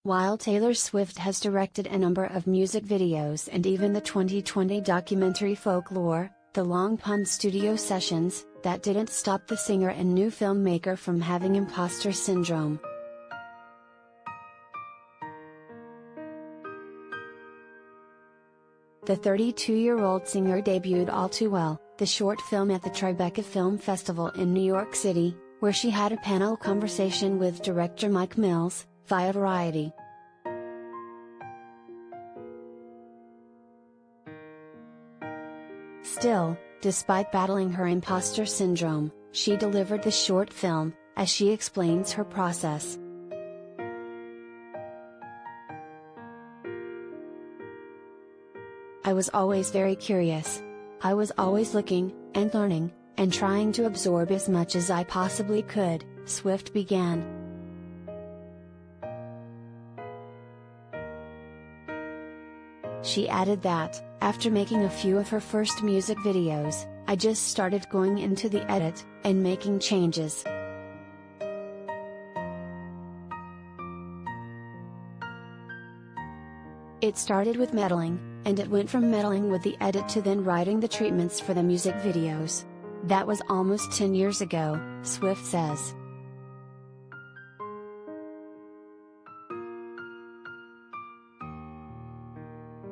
While Taylor Swift has directed a number of music videos and even the 2020 documentary Folklore, the long-pun studio sessions, that didn't stop the singer and new filmmaker from having imposter syndrome. The 32-year-old singer debuted All Too Well, the short film at the Tribeca Film Festival in New York City, where she had a panel conversation with director Mike Mills, via Variety. Still, despite battling her imposter syndrome, she delivered the short film, as she explains her process. I was always very curious. I was always looking, and learning, and trying to absorb as much as I possibly could, Swift began. She added that, after making a few of her first music videos, I just started going into the edit, and making changes. It started with meddling, and it went from meddling with the edit to then writing the treatments for the music videos. That was almost 10 years ago, Swift says.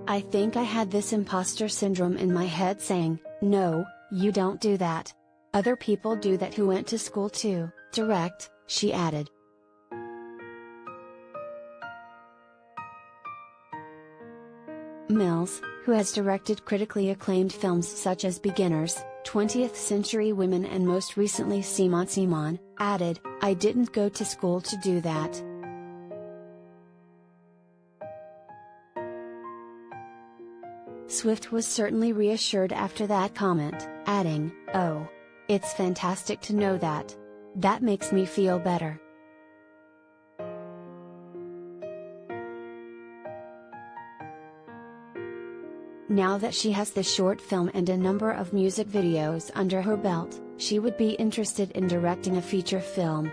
I think I had this imposter syndrome in my head saying, no, you don't do that. Other people do that who went to school to direct, she added. Mills, who has directed critically acclaimed films such as Beginners, 20th Century Women and most recently Simon, added, I didn't go to school to do that. Swift was certainly reassured after that comment, adding, oh. It's fantastic to know that. That makes me feel better. Now that she has the short film and a number of music videos under her belt, she would be interested in directing a feature film.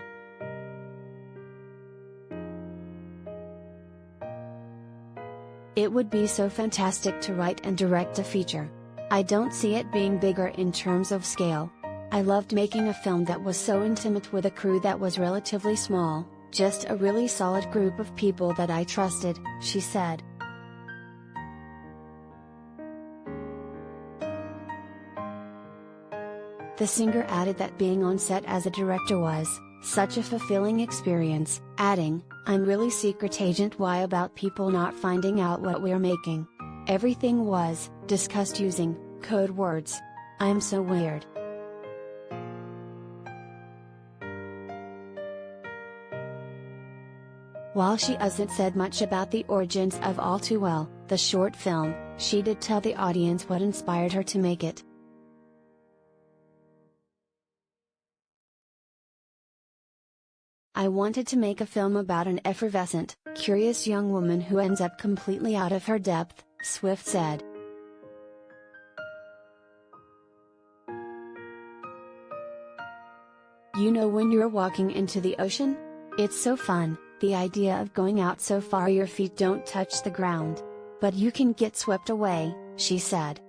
It would be so fantastic to write and direct a feature. I don't see it being bigger in terms of scale. I loved making a film that was so intimate with a crew that was relatively small, just a really solid group of people that I trusted, she said. The singer added that being on set as a director was such a fulfilling experience, adding, I'm really secret agent Y about people not finding out what we're making. Everything was discussed using code words. I'm so weird. While she hasn't said much about the origins of All Too Well, the short film, she did tell the audience what inspired her to make it. I wanted to make a film about an effervescent, curious young woman who ends up completely out of her depth, Swift said. You know when you're walking into the ocean? It's so fun, the idea of going out so far your feet don't touch the ground. But you can get swept away, she said.